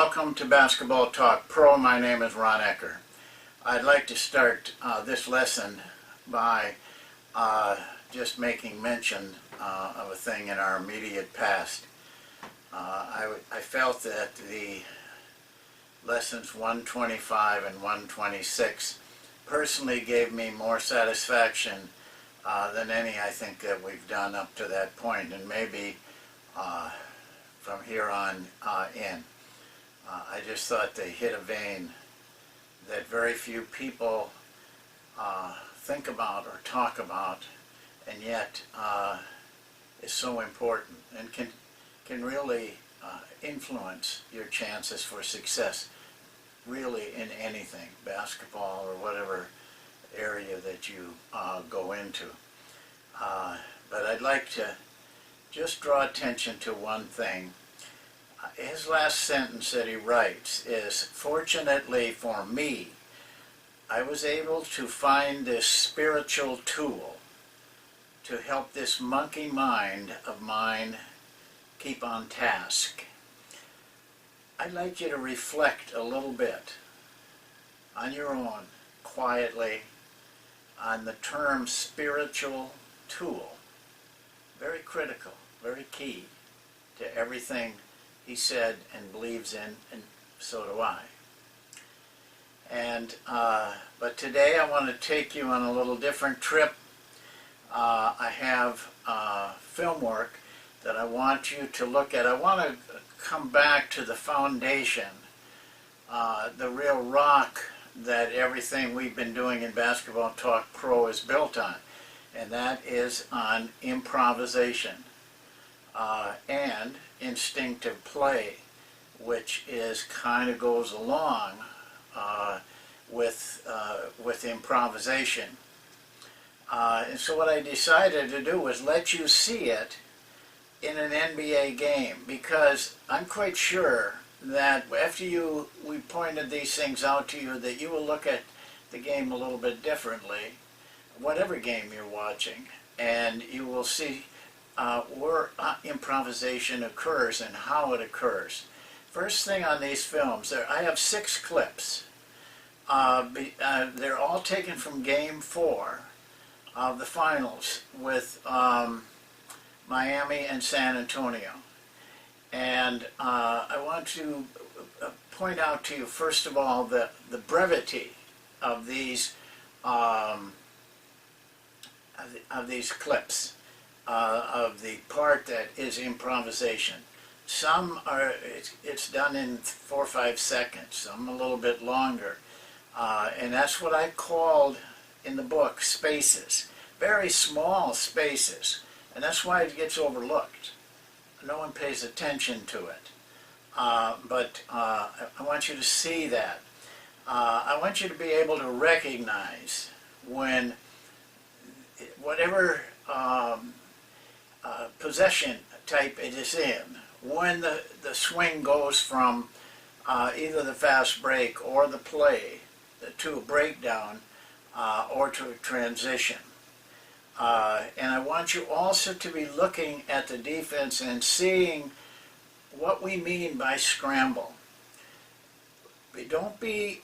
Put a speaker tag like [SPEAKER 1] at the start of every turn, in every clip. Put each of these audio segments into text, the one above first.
[SPEAKER 1] welcome to Basketball Talk Pro. My name is Ron Ecker. I'd like to start this lesson by just making mention of a thing in our immediate past. I felt that the lessons 125 and 126 personally gave me more satisfaction than any I think that we've done up to that point, and maybe from here on in. I just thought they hit a vein that very few people think about or talk about, and yet is so important and can really influence your chances for success really in anything, basketball or whatever area that you go into. But I'd like to just draw attention to one thing. His last sentence that he writes is, "Fortunately for me, I was able to find this spiritual tool to help this monkey mind of mine keep on task." I'd like you to reflect a little bit on your own, quietly, on the term spiritual tool. Very critical, very key to everything he said and believes in, and so do I. And but today I want to take you on a little different trip. I have film work that I want you to look at. I want to come back to the foundation, the real rock that everything we've been doing in Basketball Talk Pro is built on, and that is on improvisation and instinctive play, which is kind of goes along with improvisation. And so what I decided to do was let you see it in an NBA game, because I'm quite sure that after we pointed these things out to you, that you will look at the game a little bit differently, whatever game you're watching, and you will see where improvisation occurs and how it occurs. First thing on these films, I have 6 clips. They're all taken from Game 4 of the finals with Miami and San Antonio. And I want to point out to you, first of all, the brevity of these clips. Of the part that is improvisation. Some are, it's done in 4 or 5 seconds, some a little bit longer. And that's what I called in the book spaces, very small spaces. And that's why it gets overlooked. No one pays attention to it. But I want you to see that. I want you to be able to recognize when whatever possession type it is in, when the swing goes from either the fast break or the play to a breakdown or to a transition. And I want you also to be looking at the defense and seeing what we mean by scramble. Don't be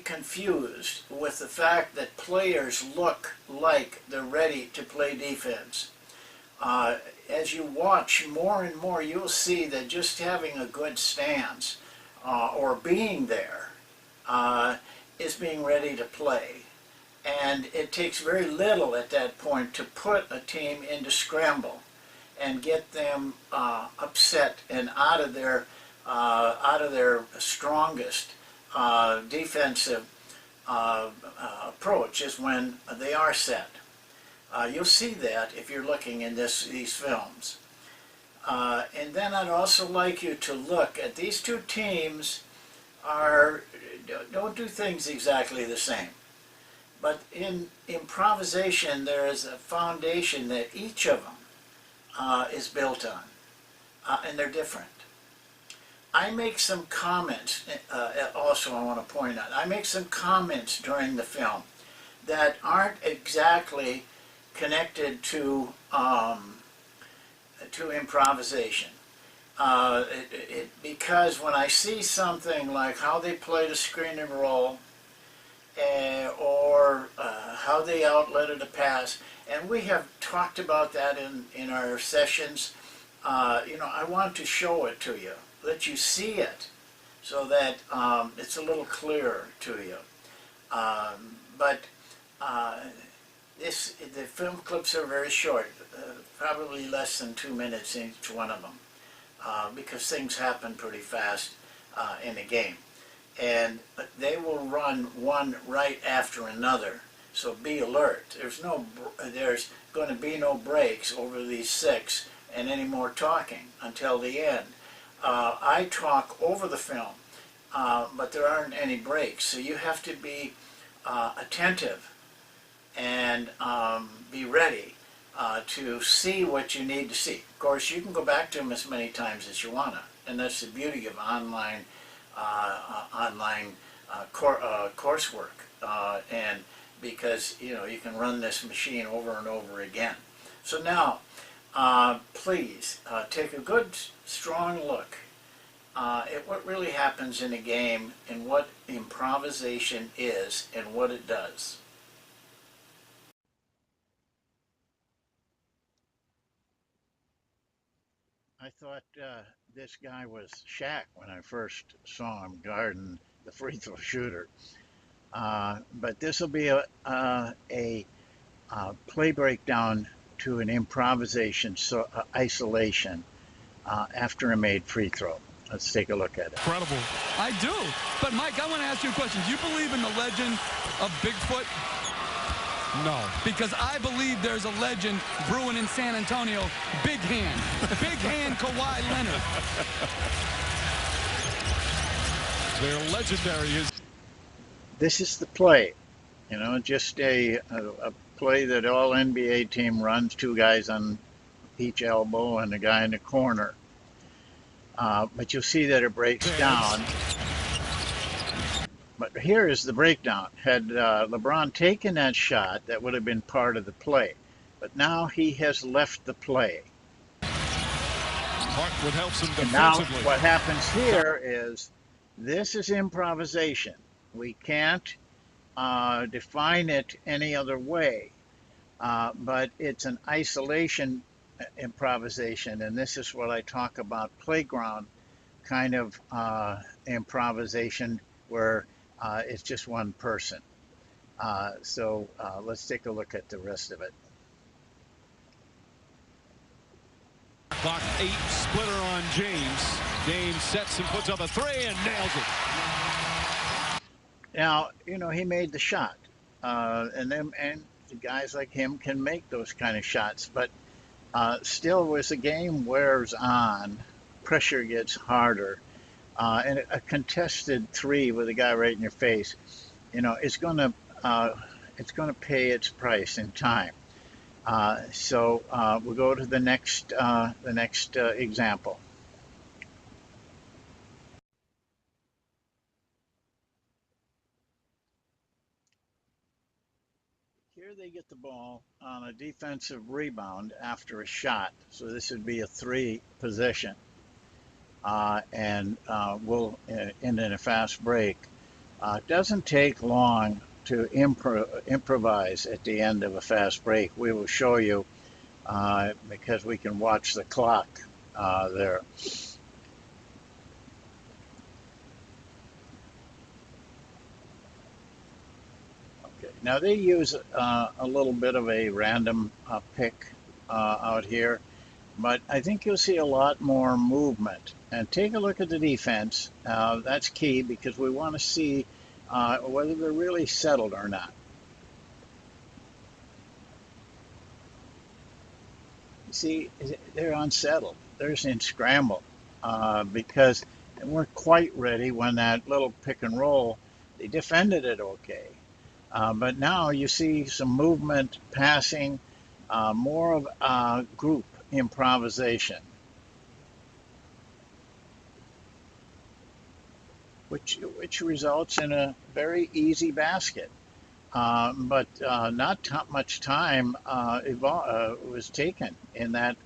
[SPEAKER 1] confused with the fact that players look like they're ready to play defense. As you watch more and more, you'll see that just having a good stance or being there is being ready to play. And it takes very little at that point to put a team into scramble and get them upset and out of their strongest defensive approach is when they are set. You'll see that if you're looking in these films. And then I'd also like you to look at these two teams don't do things exactly the same. But in improvisation, there is a foundation that each of them is built on, and they're different. I make some comments, also I want to point out, I make some comments during the film that aren't exactly connected to improvisation. Because when I see something like how they play the screen and roll, or how they outletted a pass, and we have talked about that in our sessions. I want to show it to you, let you see it, so that it's a little clearer to you. But the film clips are very short, probably less than 2 minutes each one of them, because things happen pretty fast in a game. And they will run one right after another. So be alert. There's going to be no breaks over these 6 and any more talking until the end. I talk over the film, but there aren't any breaks. So you have to be attentive and be ready to see what you need to see. Of course, you can go back to them as many times as you want to, and that's the beauty of online coursework, and because you can run this machine over and over again. So now, please take a good, strong look at what really happens in a game and what improvisation is and what it does. I thought this guy was Shaq when I first saw him guarding the free throw shooter. But this will be a play breakdown to an improvisation isolation after a made free throw. Let's take a look at it.
[SPEAKER 2] Incredible. I do. But Mike, I want to ask you a question. Do you believe in the legend of Bigfoot? No. Because I believe there's a legend brewing in San Antonio. Big hand. Big hand Kawhi Leonard. They're legendary.
[SPEAKER 1] This is the play. Just a play that all NBA team runs, 2 guys on each elbow and a guy in the corner. But you'll see that it breaks down. But here is the breakdown. Had LeBron taken that shot, that would have been part of the play. But now he has left the play.
[SPEAKER 2] What helps him defensively.
[SPEAKER 1] And now what happens here is this is improvisation. We can't define it any other way. But it's an isolation improvisation, and this is what I talk about, playground kind of improvisation, where it's just one person. So let's take a look at the rest of it.
[SPEAKER 2] Clock 8, splitter on James. James sets and puts up a 3 and nails it.
[SPEAKER 1] Now, he made the shot, and the guys like him can make those kind of shots, but still, as the game wears on, pressure gets harder, and a contested 3 with a guy right in your face, it's going to pay its price in time. So we'll go to the next example. Here they get the ball on a defensive rebound after a shot. So this would be a 3 possession. And we'll end in a fast break. It doesn't take long to improvise at the end of a fast break. We will show you because we can watch the clock there. Now they use a little bit of a random pick out here, but I think you'll see a lot more movement. And take a look at the defense. That's key because we want to see whether they're really settled or not. You see, they're unsettled. They're in scramble because they weren't quite ready when that little pick and roll, they defended it okay. But now you see some movement, passing, more of group improvisation, which results in a very easy basket. But not much time was taken in that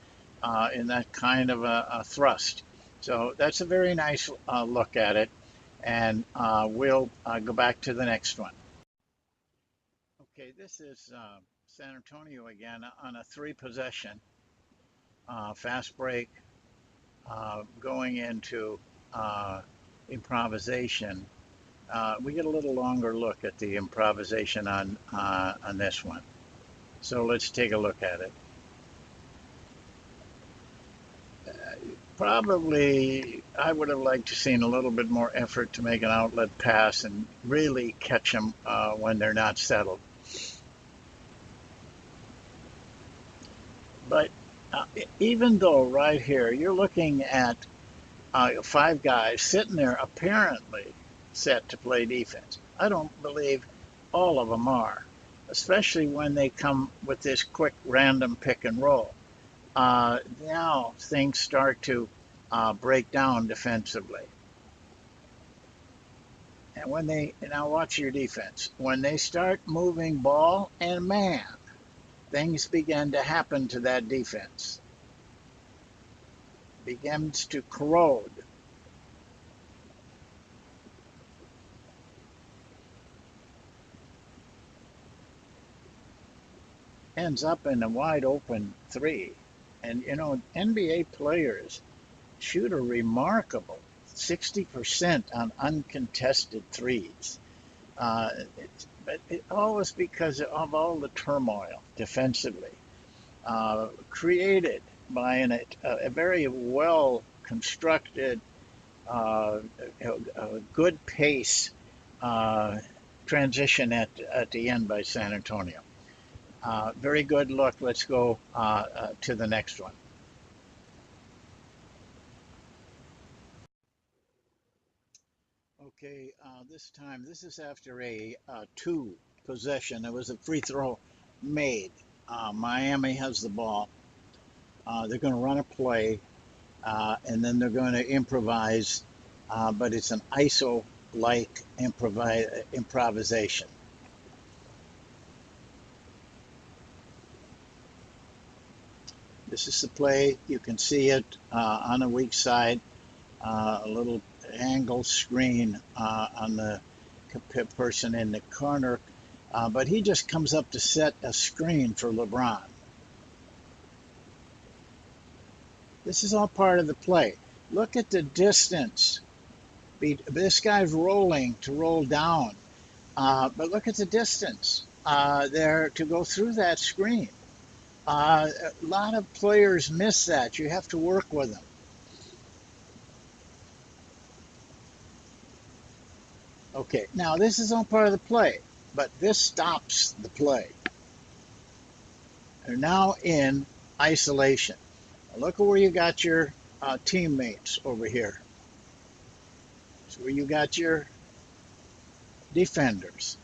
[SPEAKER 1] kind of a thrust. So that's a very nice look at it. And we'll go back to the next one. Okay, this is San Antonio again on a three possession fast break going into improvisation. We get a little longer look at the improvisation on this one. So let's take a look at it. Probably, I would have liked to seen a little bit more effort to make an outlet pass and really catch them when they're not settled. But even though right here you're looking at five guys sitting there apparently set to play defense, I don't believe all of them are, especially when they come with this quick random pick and roll. Now things start to break down defensively. And when they, now watch your defense, when they start moving ball and man, things begin to happen to that defense. Begins to corrode. Ends up in a wide open three. And you know, NBA players shoot a remarkable 60% on uncontested threes. But it always because of all the turmoil defensively created by a very well constructed, a good pace transition at the end by San Antonio. Very good look. Let's go to the next one. Okay, this time, this is after a two possession. It was a free throw made. Miami has the ball. They're going to run a play, and then they're going to improvise, but it's an ISO-like improvisation. This is the play. You can see it on the weak side, a little angle screen on the person in the corner, but he just comes up to set a screen for LeBron. This is all part of the play. Look at the distance. This guy's rolling to roll down, but look at the distance there to go through that screen. A lot of players miss that. You have to work with them. Okay, now this is all part of the play, but this stops the play. They're now in isolation. Look at where you got your teammates over here. So where you got your defenders.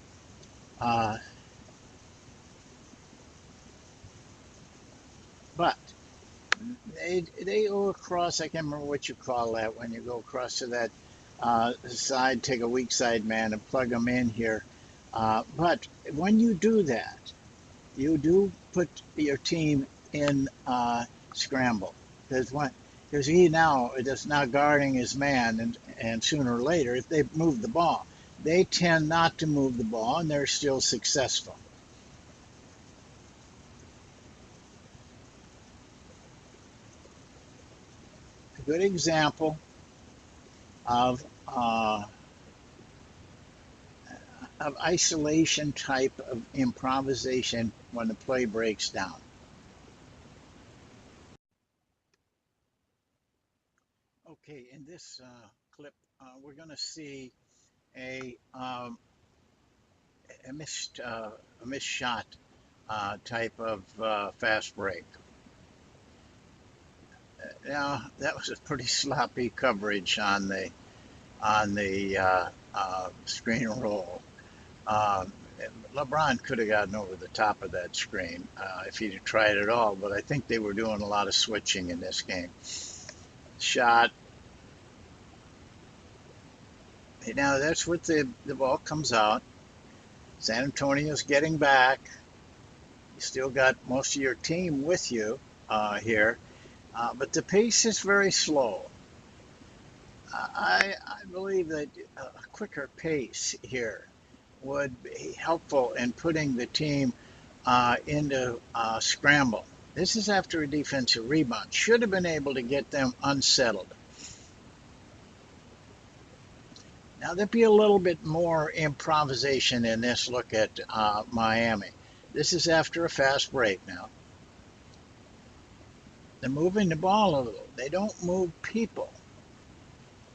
[SPEAKER 1] But they go across, I can't remember what you call that when you go across to that side, take a weak side man and plug them in here. But when you do that, you do put your team in scramble. Because he now is now guarding his man, and sooner or later, if they move the ball, they tend not to move the ball, and they're still successful. A good example of isolation type of improvisation when the play breaks down. Okay, in this clip, we're going to see a missed shot type of fast break. Now that was a pretty sloppy coverage on the screen roll. LeBron could have gotten over the top of that screen if he'd have tried at all, but I think they were doing a lot of switching in this game. Shot. Now that's what the ball comes out. San Antonio's getting back. You still got most of your team with you here, but the pace is very slow. I believe that a quicker pace here would be helpful in putting the team into scramble. This is after a defensive rebound. Should have been able to get them unsettled. Now, there'd be a little bit more improvisation in this look at Miami. This is after a fast break now. They're moving the ball a little. They don't move people.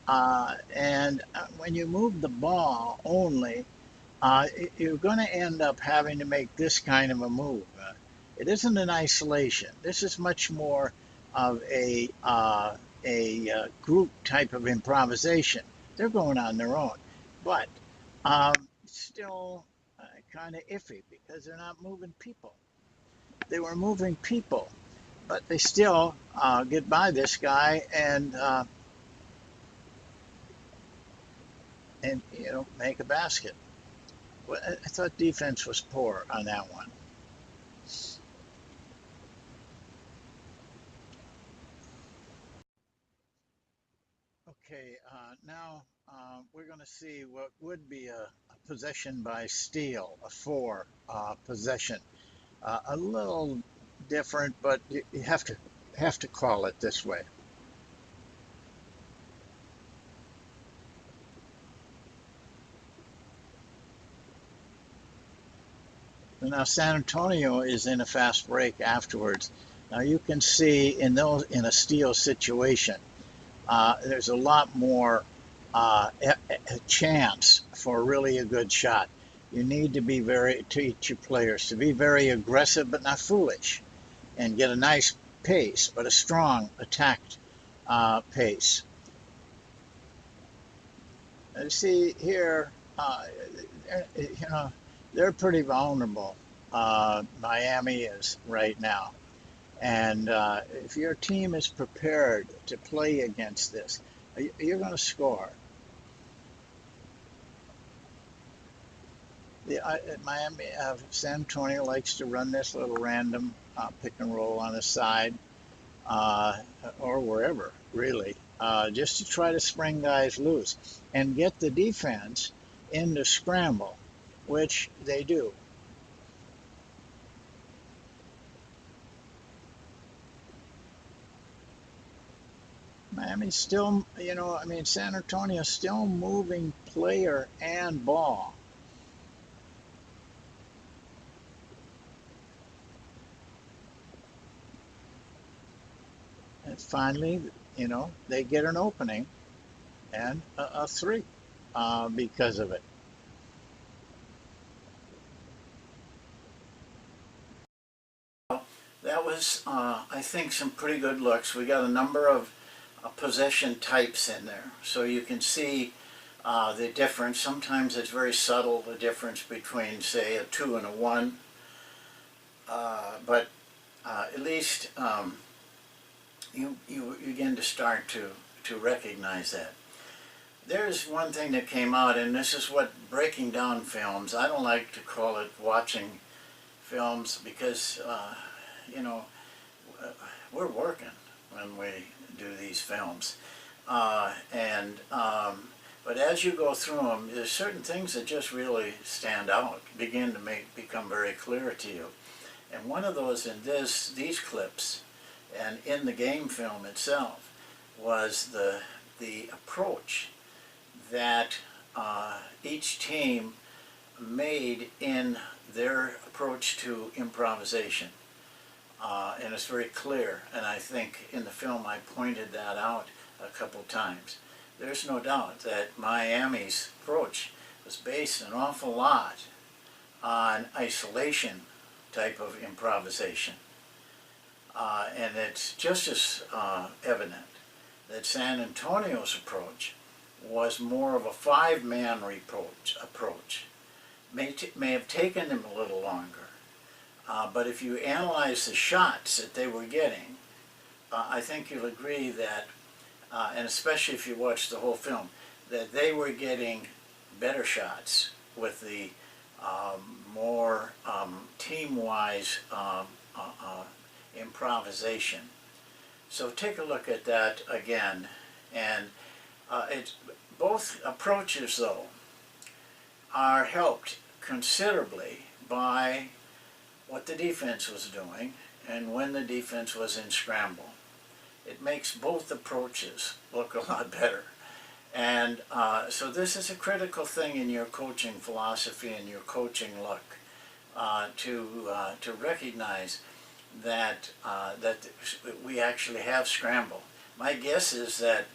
[SPEAKER 1] And when you move the ball only, you're going to end up having to make this kind of a move. It isn't an isolation. This is much more of a group type of improvisation. They're going on their own, but still kind of iffy because they're not moving people. They were moving people, but they still get by this guy and make a basket. Well, I thought defense was poor on that one. Okay, now we're going to see what would be a possession by steal, a four possession. A little different, but you have to call it this way. Now San Antonio is in a fast break afterwards. Now you can see in a steal situation, there's a lot more a chance for really a good shot. You need to teach your players to be very aggressive but not foolish, and get a nice pace, but a strong attacked pace. And see here, they're pretty vulnerable. Miami is right now. And if your team is prepared to play against this, you're going to score. Miami, San Antonio likes to run this little random pick and roll on the side or wherever, really, just to try to spring guys loose and get the defense into scramble, which they do. Miami's still, San Antonio's still moving player and ball. And finally, they get an opening and a three because of it. That was, I think, some pretty good looks. We got a number of possession types in there, so you can see the difference. Sometimes it's very subtle, the difference between, say, a 2 and a 1, but at least you begin to start to recognize that. There's one thing that came out, and this is what breaking down films, I don't like to call it watching films because, we're working when we do these films. But as you go through them, there's certain things that just really stand out, begin to become very clear to you. And one of those in these clips and in the game film itself was the approach that each team made in their approach to improvisation. And it's very clear, and I think in the film I pointed that out a couple times. There's no doubt that Miami's approach was based an awful lot on isolation type of improvisation. And it's just as evident that San Antonio's approach was more of a five-man approach. May have taken them a little longer. But if you analyze the shots that they were getting, I think you'll agree that, and especially if you watch the whole film, that they were getting better shots with the more team-wise improvisation. So take a look at that again, and Both approaches, though, are helped considerably by what the defense was doing and when the defense was in scramble. It makes both approaches look a lot better. And so this is a critical thing in your coaching philosophy and your coaching look, to recognize that we actually have scramble. My guess is that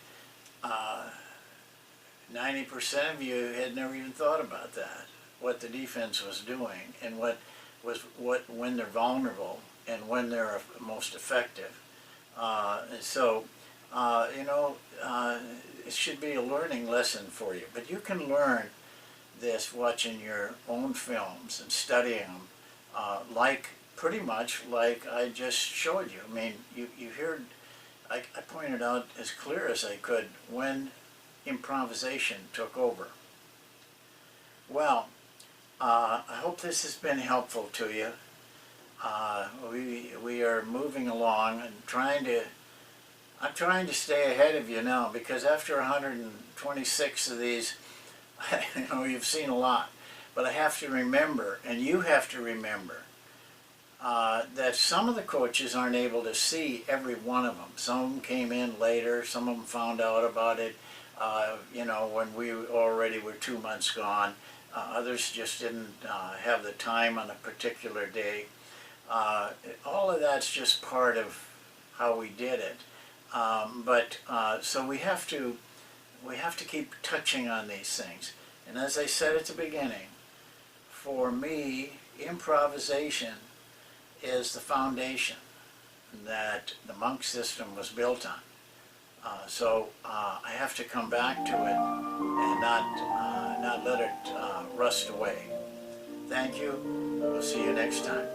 [SPEAKER 1] 90% of you had never even thought about that, what the defense was doing and when they're vulnerable and when they're most effective. It should be a learning lesson for you. But you can learn this watching your own films and studying them, pretty much like I just showed you. I mean, you heard, I pointed out as clear as I could when improvisation took over. Well, I hope this has been helpful to you. We are moving along and I'm trying to stay ahead of you now, because after 126 of these, you've seen a lot. But I have to remember, and you have to remember, that some of the coaches aren't able to see every one of them. Some of them came in later, some of them found out about it, when we already were 2 months gone. Others just didn't have the time on a particular day. All of that's just part of how we did it. So we have to keep touching on these things. And as I said at the beginning, for me, improvisation is the foundation that the monk system was built on. So I have to come back to it and not let it rust away. Thank you. We'll see you next time.